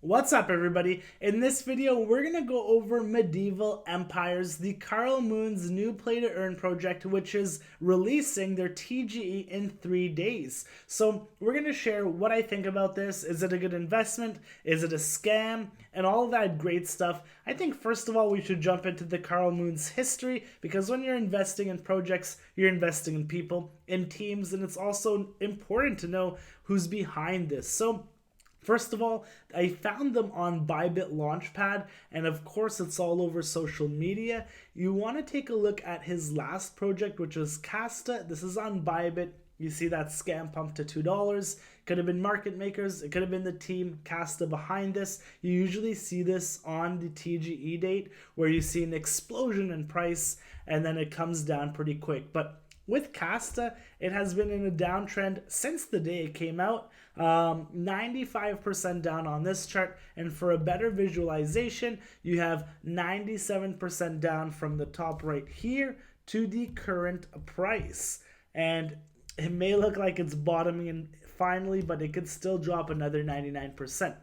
What's up, everybody? In this video, we're going to go over Medieval Empires, the Carl Moon's new play-to-earn project, which is releasing their TGE in 3 days. So we're going to share what I think about this. Is it a good investment? Is it a scam? And all that great stuff. I think, first of all, we should jump into the Carl Moon's history, because when you're investing in projects, you're investing in people, in teams, and it's also important to know who's behind this. So first of all, I found them on BYBIT Launchpad, and of course it's all over social media. You want to take a look at his last project, which was Casta. This is on BYBIT. You see that scam pump to $2. Could have been market makers. It could have been the team Casta behind this. You usually see this on the TGE date, where you see an explosion in price and then it comes down pretty quick. But with Casta, it has been in a downtrend since the day it came out. 95% down on this chart, and for a better visualization, you have 97% down from the top right here to the current price. And it may look like it's bottoming in finally, but it could still drop another 99%.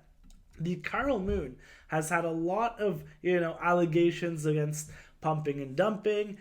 The Carl Moon has had a lot of allegations against pumping and dumping,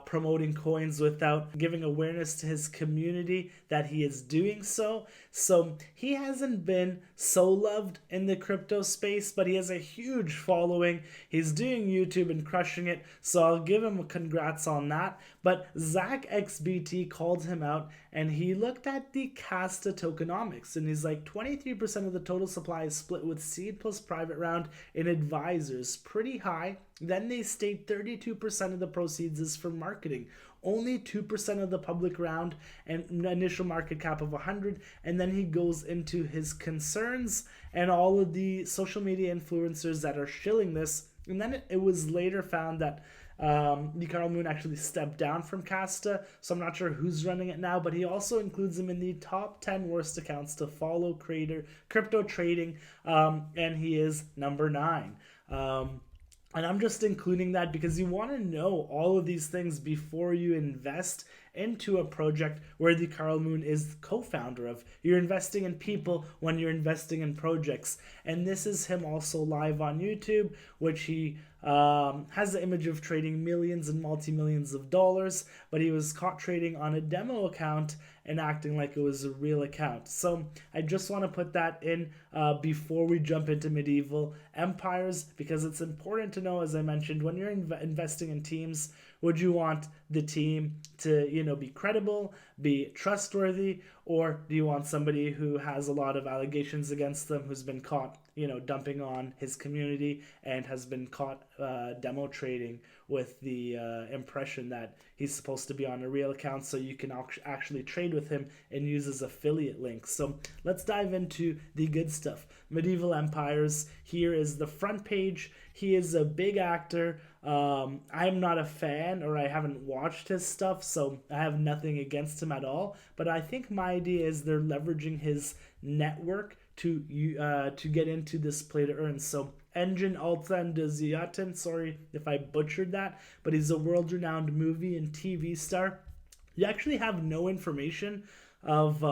promoting coins without giving awareness to his community that he is doing so. So he hasn't been so loved in the crypto space, but he has a huge following. He's doing YouTube and crushing it, so I'll give him a congrats on that. But Zach XBT called him out, and he looked at the Casta tokenomics, and he's like, 23% of the total supply is split with seed plus private round in advisors. Pretty high. Then they state 32% of the proceeds is for marketing. Only 2% of the public round and initial market cap of 100. And then he goes into his concerns and all of the social media influencers that are shilling this. And then it was later found that the Carl Moon actually stepped down from Casta, so I'm not sure who's running it now, but he also includes him in the top 10 worst accounts to follow crypto trading, and he is number 9. And I'm just including that because you want to know all of these things before you invest into a project where the Carl Moon is co-founder of. You're investing in people when you're investing in projects. And this is him also live on YouTube, which he has the image of trading millions and multi-millions of dollars, but he was caught trading on a demo account and acting like it was a real account. So I just want to put that in before we jump into Medieval Empires, because it's important to know, as I mentioned, when you're investing in teams, would you want the team to be credible, be trustworthy, or do you want somebody who has a lot of allegations against them, who's been caught dumping on his community and has been caught demo trading with the impression that he's supposed to be on a real account, so you can actually trade with him and use his affiliate links. So let's dive into the good stuff. Medieval Empires, here is the front page. He is a big actor. I'm not a fan, or I haven't watched his stuff, so I have nothing against him at all. But I think my idea is they're leveraging his network to get into this play to earn. So Engin Altan Deziatin, sorry if I butchered that, but he's a world-renowned movie and TV star. You actually have no information of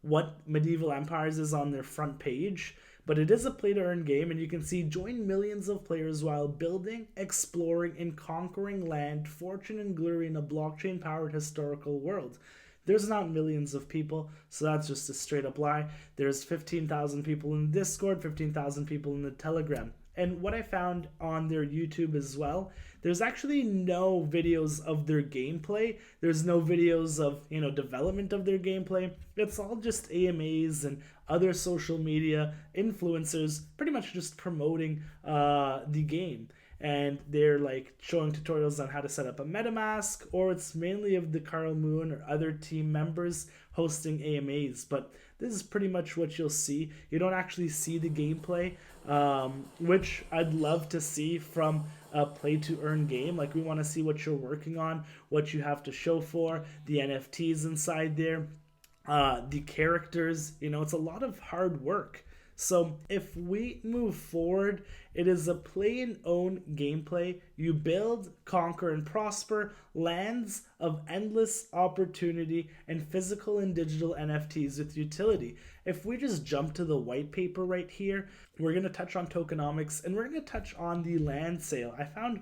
what Medieval Empires is on their front page, but it is a play-to-earn game, and you can see join millions of players while building, exploring, and conquering land, fortune, and glory in a blockchain-powered historical world. There's not millions of people, so that's just a straight-up lie. There's 15,000 people in Discord, 15,000 people in the Telegram. And what I found on their YouTube as well, there's actually no videos of their gameplay. There's no videos of, development of their gameplay. It's all just AMAs and other social media influencers pretty much just promoting the game. And they're like showing tutorials on how to set up a MetaMask, or it's mainly of the Carl Moon or other team members hosting AMAs. But this is pretty much what you'll see. You don't actually see the gameplay, which I'd love to see from a play-to-earn game. Like, we want to see what you're working on, what you have to show for, the NFTs inside there, the characters. It's a lot of hard work. So if we move forward, it is a play and own gameplay. You build, conquer, and prosper lands of endless opportunity and physical and digital NFTs with utility. If we just jump to the white paper right here, we're going to touch on tokenomics and we're going to touch on the land sale. I found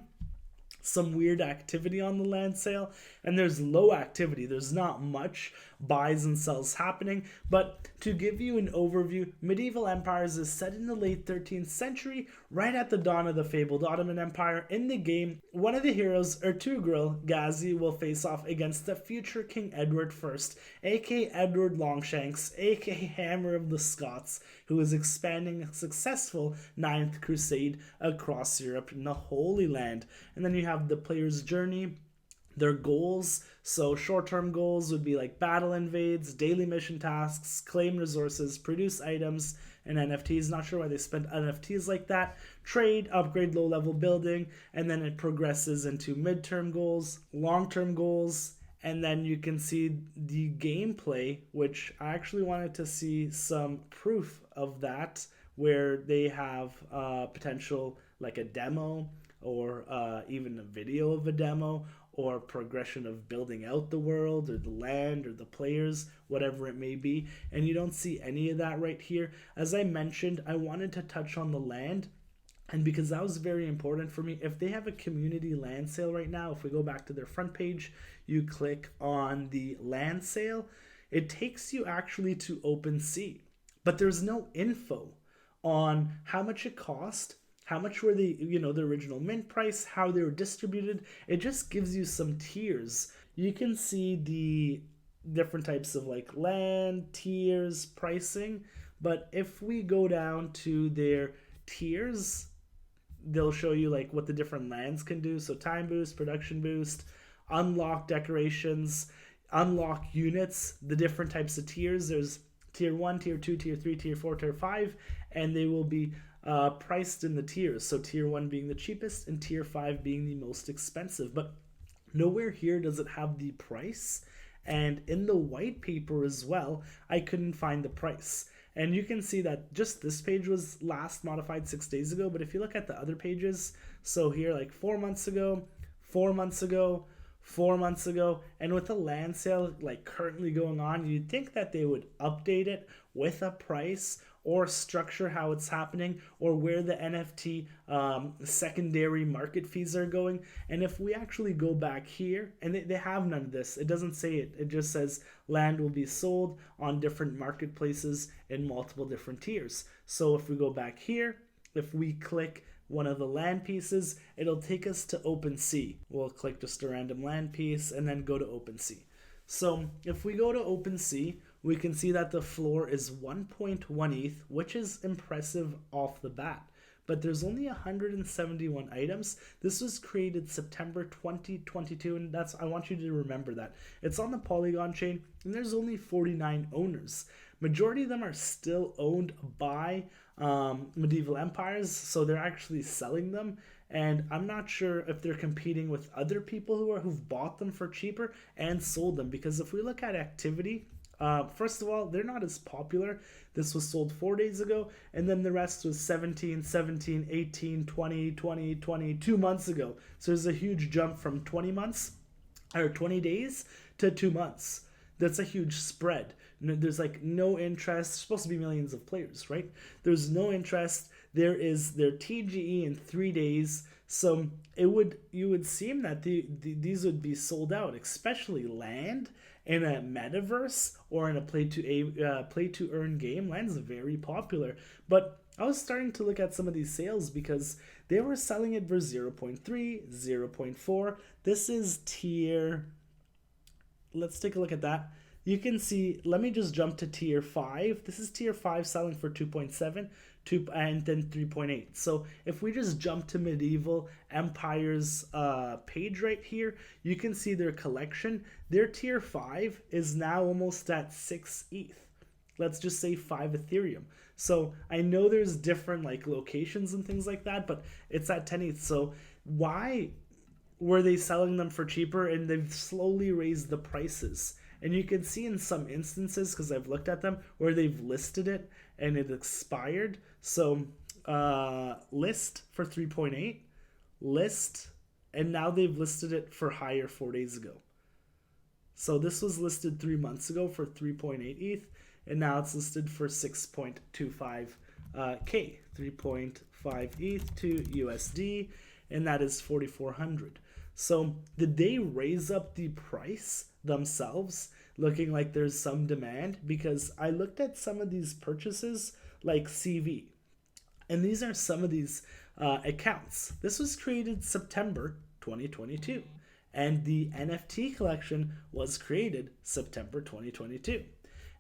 some weird activity on the land sale, and there's low activity. There's not much buys and sells happening, but to give you an overview, Medieval Empires is set in the late 13th century, right at the dawn of the fabled Ottoman Empire. In the game, one of the heroes, Ertugrul Ghazi, will face off against the future King Edward I, aka Edward Longshanks, aka Hammer of the Scots, who is expanding a successful Ninth Crusade across Europe in the Holy Land. And then you have the player's journey, their goals. So short-term goals would be like battle invades, daily mission tasks, claim resources, produce items, and NFTs. Not sure why they spent NFTs like that. Trade, upgrade low-level building, and then it progresses into midterm goals, long-term goals, and then you can see the gameplay, which I actually wanted to see some proof of that, where they have potential like a demo or even a video of a demo or progression of building out the world or the land or the players, whatever it may be. And you don't see any of that right here. As I mentioned, I wanted to touch on the land. And because that was very important for me, if they have a community land sale right now, if we go back to their front page, you click on the land sale, it takes you actually to Opensea. But there's no info on how much it cost, how much were the original mint price, how they were distributed. It just gives you some tiers. You can see the different types of like land, tiers, pricing. But if we go down to their tiers, they'll show you like what the different lands can do. So time boost, production boost, unlock decorations, unlock units, the different types of tiers. There's tier 1, tier 2, tier 3, tier 4, tier 5, and they will be priced in the tiers. So tier 1 being the cheapest and tier 5 being the most expensive. But nowhere here does it have the price. And in the white paper as well, I couldn't find the price. And you can see that just this page was last modified 6 days ago. But if you look at the other pages, so here like 4 months ago, 4 months ago, 4 months ago, and with the land sale like currently going on, you'd think that they would update it with a price or structure how it's happening or where the NFT secondary market fees are going. And if we actually go back here, and they have none of this, it doesn't say it, it just says land will be sold on different marketplaces in multiple different tiers. So if we go back here, if we click one of the land pieces, it'll take us to Opensea. We'll click just a random land piece and then go to Opensea. So if we go to Opensea, we can see that the floor is 1.1 ETH, which is impressive off the bat. But there's only 171 items. This was created September 2022, and I want you to remember that. It's on the Polygon chain, and there's only 49 owners. Majority of them are still owned by Medieval Empires, so they're actually selling them. And I'm not sure if they're competing with other people who've bought them for cheaper and sold them. Because if we look at activity, first of all, they're not as popular. This was sold 4 days ago, and then the rest was 17, 17, 18, 20, 20, 20, 2 months ago. So there's a huge jump from 20 months or 20 days to 2 months. That's a huge spread. There's like no interest. There's supposed to be millions of players, right? There's no interest. There is their TGE in 3 days. So you would seem that these would be sold out, especially land in a metaverse or in a play to earn game. Land's very popular. But I was starting to look at some of these sales because they were selling it for 0.3, 0.4. This is tier. Let's take a look at that. You can see, let me just jump to tier 5. This is tier 5 selling for 2.7, and then 3.8. So if we just jump to Medieval Empires page right here, you can see their collection. Their tier 5 is now almost at 6 ETH. Let's just say 5 Ethereum. So I know there's different like locations and things like that, but it's at 10 ETH. So why were they selling them for cheaper? And they've slowly raised the prices. And you can see in some instances, because I've looked at them, where they've listed it and it expired. So list for 3.8, list, and now they've listed it for higher 4 days ago. So this was listed 3 months ago for 3.8 ETH, and now it's listed for 6.25 K, 3.5 ETH to USD, and that is 4,400. So did they raise up the price themselves, looking like there's some demand? Because I looked at some of these purchases like CV, and these are some of these accounts. This was created September 2022, and the NFT collection was created September 2022.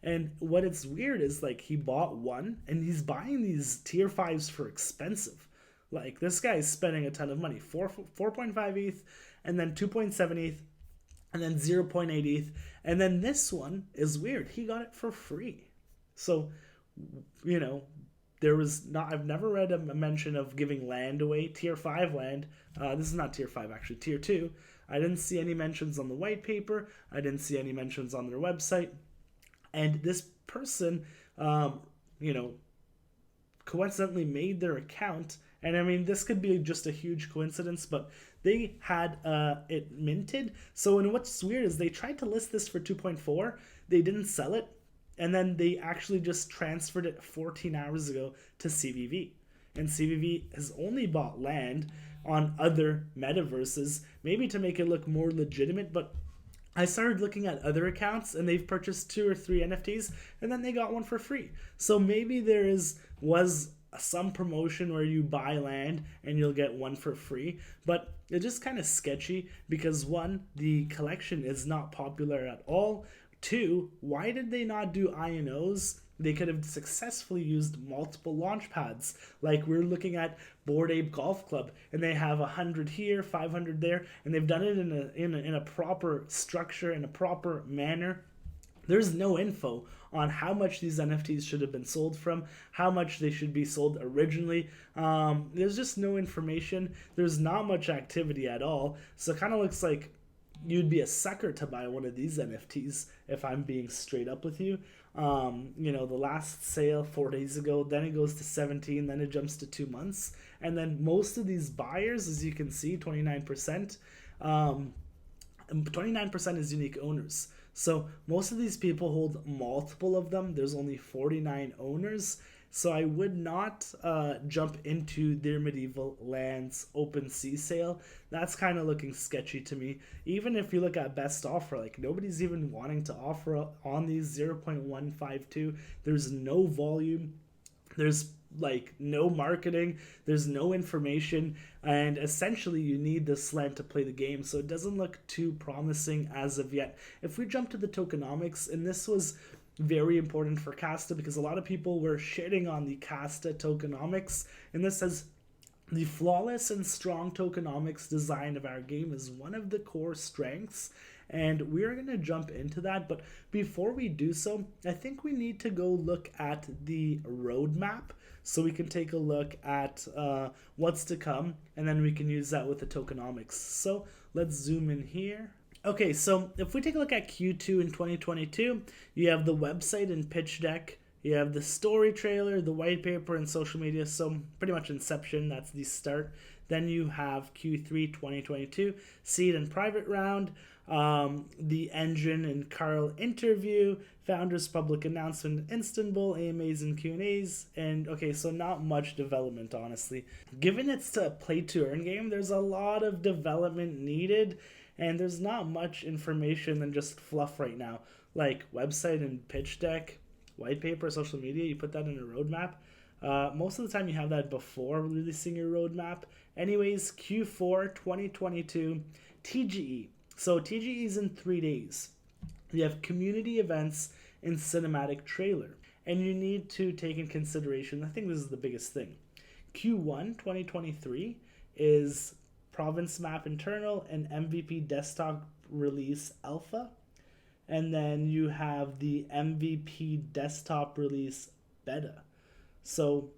And what it's weird is like he bought one and he's buying these tier 5s for expensive. Like this guy's spending a ton of money. 4.5 ETH, and then 2.7 ETH, and then 0.8 ETH. And then this one is weird. He got it for free. So, you know, there was not, I've never read a mention of giving land away, tier 5 land. This is not tier 5, actually, tier 2. I didn't see any mentions on the white paper. I didn't see any mentions on their website. And this person, you know, coincidentally made their account. And I mean, this could be just a huge coincidence, but they had it minted. So, and what's weird is they tried to list this for 2.4. They didn't sell it. And then they actually just transferred it 14 hours ago to CVV. And CVV has only bought land on other metaverses, maybe to make it look more legitimate. But I started looking at other accounts and they've purchased 2 or 3 NFTs and then they got one for free. So maybe there was some promotion where you buy land and you'll get one for free, but it's just kind of sketchy because 1, the collection is not popular at all. 2, why did they not do INOs? They could have successfully used multiple launch pads. Like we're looking at Bored Ape Golf Club, and they have 100 here, 500 there, and they've done it in a proper structure, in a proper manner. There's no info on how much these NFTs should have been sold from, how much they should be sold originally. There's just no information. There's not much activity at all. So it kind of looks like you'd be a sucker to buy one of these NFTs if I'm being straight up with you. You know, the last sale 4 days ago, then it goes to 17, then it jumps to 2 months. And then most of these buyers, as you can see, 29%, 29% is unique owners. So most of these people hold multiple of them. There's only 49 owners. So I would not jump into their Medieval Lands OpenSea sale. That's kind of looking sketchy to me. Even if you look at best offer, like nobody's even wanting to offer on these 0.152. There's no volume. There's like no marketing. There's no information. And essentially you need this land to play the game. So it doesn't look too promising as of yet. If we jump to the tokenomics, and this was very important for Casta because a lot of people were shitting on the Casta tokenomics, and this says the flawless and strong tokenomics design of our game is one of the core strengths, and we're going to jump into that. But before we do so, I think we need to go look at the roadmap so we can take a look at what's to come, and then we can use that with the tokenomics. So let's zoom in here. Okay, so if we take a look at Q2 in 2022, you have the website and pitch deck, you have the story trailer, the white paper, and social media, so pretty much inception, that's the start. Then you have Q3 2022, seed and private round, the engine and Carl interview, founders public announcement in Istanbul, AMAs and Q&As, and okay, so not much development, honestly. Given it's a play-to-earn game, there's a lot of development needed, and there's not much information than just fluff right now. Like website and pitch deck, white paper, social media, you put that in a roadmap. Most of the time you have that before releasing your roadmap. Anyways, Q4 2022, TGE. So TGE is in 3 days. You have community events and cinematic trailer. And you need to take in consideration, I think this is the biggest thing. Q1 2023 is Province Map Internal and MVP Desktop Release Alpha. And then you have the MVP Desktop Release Beta. So,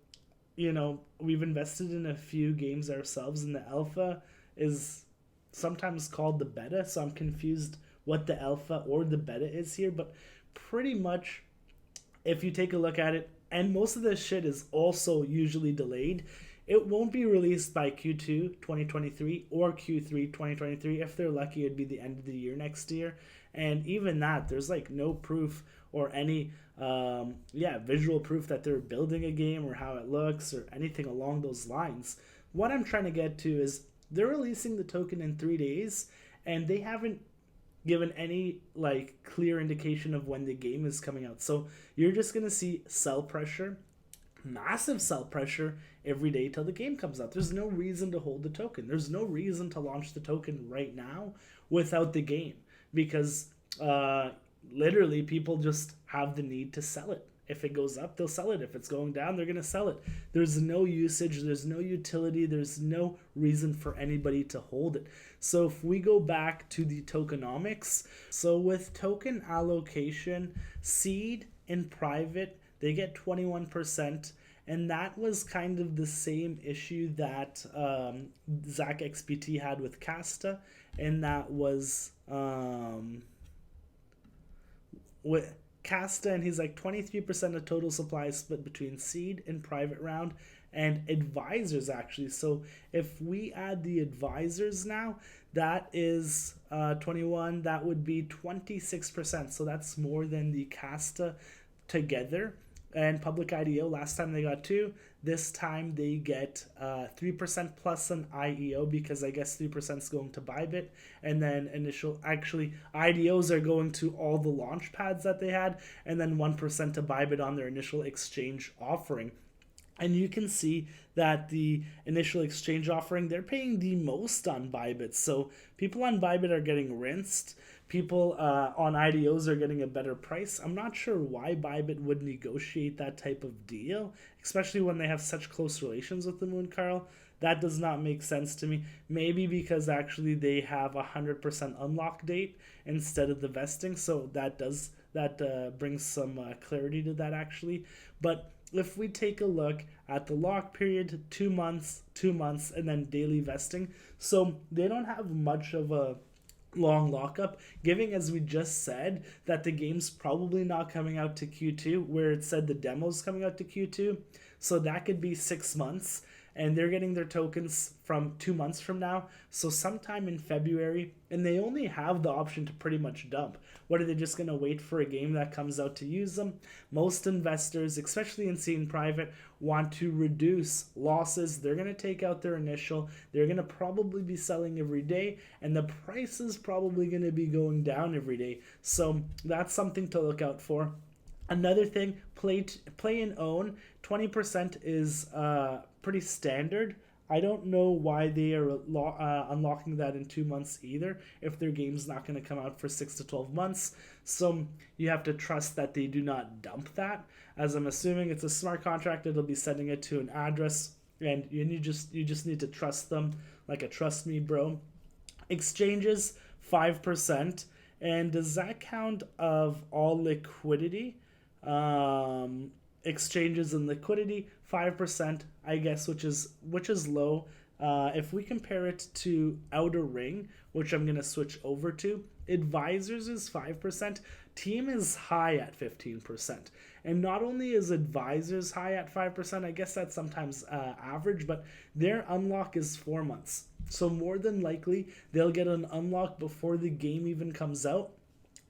you know, we've invested in a few games ourselves, and the Alpha is sometimes called the Beta. So I'm confused what the Alpha or the Beta is here. But pretty much, if you take a look at it, and most of this shit is also usually delayed. It won't be released by Q2 2023 or Q3 2023. If they're lucky, it'd be the end of the year next year. And even that, there's like no proof or any visual proof that they're building a game or how it looks or anything along those lines. What I'm trying to get to is they're releasing the token in 3 days, and they haven't given any like clear indication of when the game is coming out. So you're just gonna see sell pressure, massive sell pressure every day till the game comes out. There's no reason to hold the token. There's no reason to launch the token right now without the game, because literally people just have the need to sell it. If it goes up, they'll sell it. If it's going down, they're going to sell it. There's no usage, there's no utility, there's no reason for anybody to hold it. So if we go back to the tokenomics, so with token allocation, seed and private, they get 21%. And that was kind of the same issue that Zach XPT had with Casta. And that was with Casta, and he's like 23% of total supply split between seed and private round and advisors, actually. So if we add the advisors now, that is 21, that would be 26%. So that's more than the Casta together. And public IDO, last time they got 2. This time they get 3% plus an IEO, because I guess 3% is going to BYBIT. And then IDOs are going to all the launch pads that they had. And then 1% to BYBIT on their initial exchange offering. And you can see that the initial exchange offering, they're paying the most on BYBIT. So people on BYBIT are getting rinsed. People on IDOs are getting a better price. I'm not sure why BYBIT would negotiate that type of deal, especially when they have such close relations with the Moon, Carl. That does not make sense to me. Maybe because actually they have a 100% unlock date instead of the vesting. So that brings some clarity to that, actually. But if we take a look at the lock period, 2 months, and then daily vesting. So they don't have much of a long lockup, giving, as we just said, that the game's probably not coming out to Q2, where it said the demo's coming out to Q2. So that could be 6 months, and they're getting their tokens from 2 months from now, so sometime in February, and they only have the option to pretty much dump. What, are they just going to wait for a game that comes out to use them? Most investors, especially in seed and private, want to reduce losses. They're going to take out their initial. They're going to probably be selling every day, and the price is probably going to be going down every day. So that's something to look out for. Another thing, play and own, 20% is pretty standard. I don't know why they are unlocking that in 2 months either, if their game's not going to come out for 6 to 12 months. So you have to trust that they do not dump that. As I'm assuming it's a smart contract, it'll be sending it to an address, and you just need to trust them like a trust me bro. Exchanges, 5%. And does that count of all liquidity? Exchanges and liquidity, 5%, I guess, which is low. If we compare it to Outer Ring, which I'm going to switch over to, advisors is 5%, team is high at 15%. And not only is advisors high at 5%, I guess that's sometimes average, but their unlock is 4 months. So more than likely, they'll get an unlock before the game even comes out,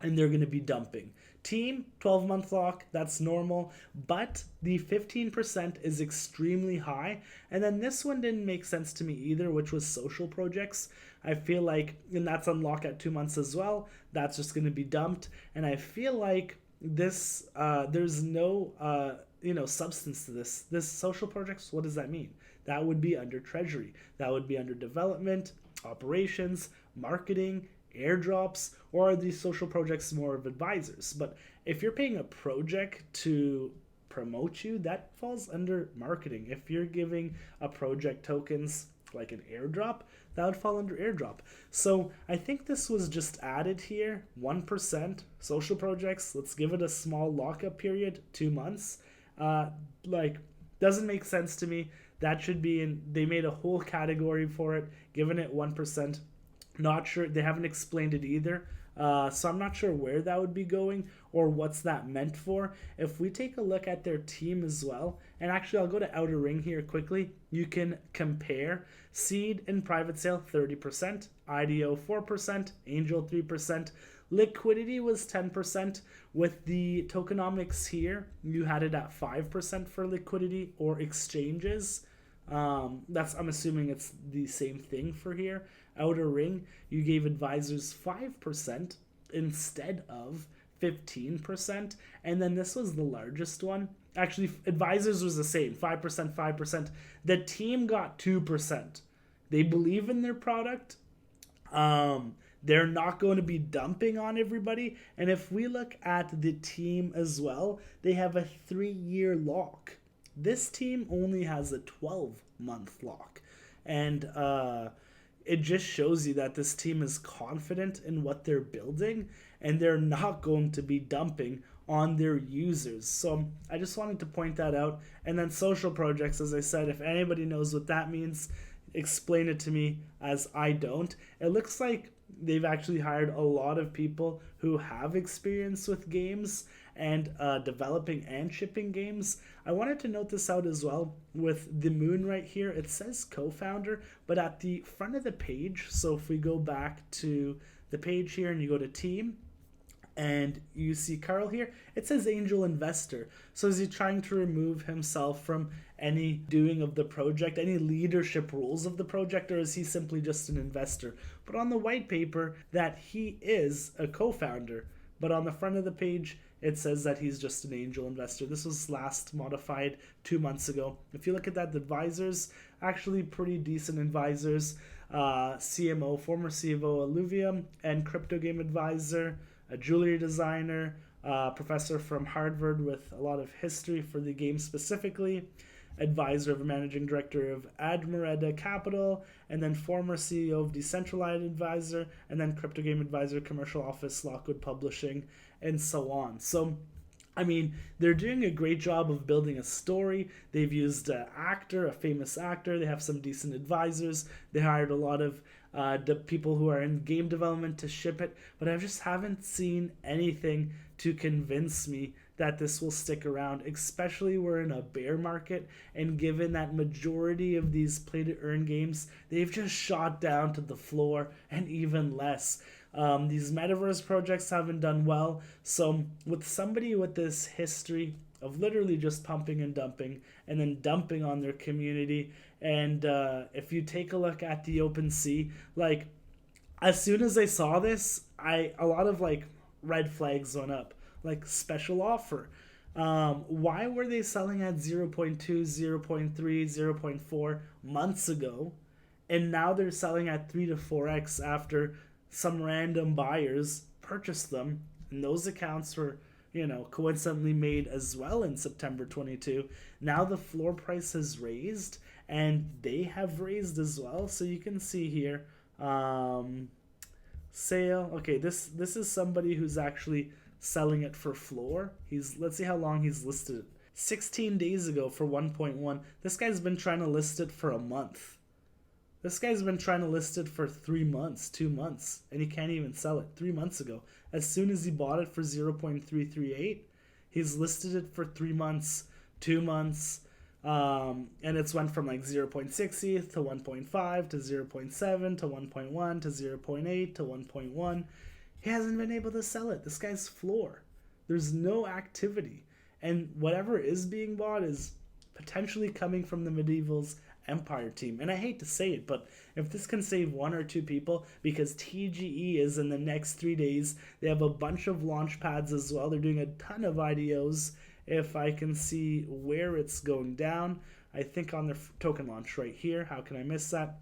and they're going to be dumping. Team, 12-month lock, that's normal, but the 15% is extremely high. And then this one didn't make sense to me either, which was social projects. I feel like, and that's unlock at 2 months as well, that's just going to be dumped. And I feel like this, there's no, substance to this. This social projects, what does that mean? That would be under treasury. That would be under development, operations, marketing, airdrops, or are these social projects more of advisors? But if you're paying a project to promote you, that falls under marketing. If you're giving a project tokens like an airdrop, that would fall under airdrop. So I think this was just added here, 1%, social projects, let's give it a small lockup period, 2 months. Doesn't make sense to me. That should be in, they made a whole category for it, given it 1%. Not sure, they haven't explained it either. So I'm not sure where that would be going or what's that meant for. If we take a look at their team as well, and actually I'll go to Outer Ring here quickly, you can compare seed and private sale 30%, IDO 4%, Angel 3%, liquidity was 10%. With the tokenomics here, you had it at 5% for liquidity or exchanges. I'm assuming it's the same thing for here. Outer Ring, you gave advisors 5% instead of 15%. And then this was the largest one. Actually, advisors was the same, 5%, 5%. The team got 2%. They believe in their product. They're not going to be dumping on everybody. And if we look at the team as well, they have a 3-year lock. This team only has a 12-month lock. And it just shows you that this team is confident in what they're building, and they're not going to be dumping on their users. So I just wanted to point that out. And then social projects, as I said, if anybody knows what that means, explain it to me, as I don't. It looks like they've actually hired a lot of people who have experience with games and developing and shipping games. I wanted to note this out as well with the moon right here. It says co-founder, but at the front of the page, so if we go back to the page here and you go to team, and you see Carl here, it says angel investor. So is he trying to remove himself from any doing of the project, any leadership roles of the project, or is he simply just an investor? But on the white paper, that he is a co-founder. But on the front of the page, it says that he's just an angel investor. This was last modified 2 months ago. If you look at that, the advisors, actually pretty decent advisors. CMO, former CFO Alluvium, and crypto game advisor, a jewelry designer, professor from Harvard with a lot of history for the game specifically, advisor of a managing director of Admireda Capital, and then former CEO of Decentralized Advisor, and then crypto game advisor, commercial office, Lockwood Publishing, and so on. So I mean, they're doing a great job of building a story. They've used an actor, a famous actor. They have some decent advisors. They hired a lot of the people who are in game development to ship it. But I just haven't seen anything to convince me that this will stick around, especially we're in a bear market. And given that majority of these play-to-earn games, they've just shot down to the floor and even less. These metaverse projects haven't done well. So with somebody with this history of literally just pumping and dumping and then dumping on their community, and if you take a look at the Opensea, like as soon as I saw this, a lot of like red flags went up, like special offer. Why were they selling at 0.2, 0.3, 0.4 months ago, and now they're selling at 3 to 4x after some random buyers purchased them, and those accounts were, coincidentally made as well in September 22. Now the floor price has raised, and they have raised as well. So you can see here, sale. Okay, this is somebody who's actually selling it for floor. Let's see how long he's listed it. 16 days ago for 1.1. This guy's been trying to list it for a month. This guy's been trying to list it for 3 months, 2 months, and he can't even sell it 3 months ago. As soon as he bought it for 0.338, he's listed it for 3 months, 2 months, and it's went from like 0.6 ETH to 1.5 to 0.7 to 1.1 to 0.8 to 1.1. He hasn't been able to sell it. This guy's floor. There's no activity. And whatever is being bought is potentially coming from the Medieval's Empire team. And I hate to say it, but if this can save 1 or 2 people, because TGE is in the next 3 days, they have a bunch of launch pads as well. They're doing a ton of IDOs. If I can see where it's going down, I think on the token launch right here. How can I miss that?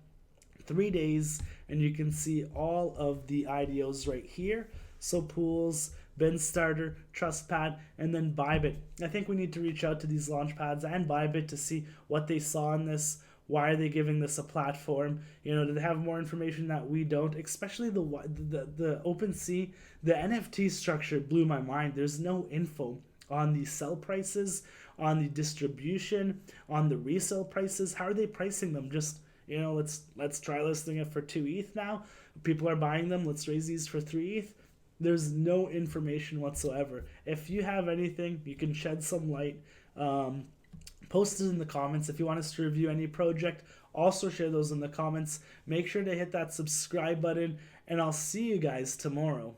3 days, and you can see all of the IDOs right here. So pools, bin starter, trust pad, and then BYBIT. I think we need to reach out to these launch pads and BYBIT to see what they saw in this. Why are they giving this a platform? Do they have more information that we don't? Especially the Opensea, the NFT structure blew my mind. There's no info on the sell prices, on the distribution, on the resale prices. How are they pricing them? Just let's try listing it for 2 ETH now. People are buying them. Let's raise these for 3 ETH. there's no information whatsoever. If you have anything, you can shed some light. Post it in the comments. If you want us to review any project, also share those in the comments. Make sure to hit that subscribe button, and I'll see you guys tomorrow.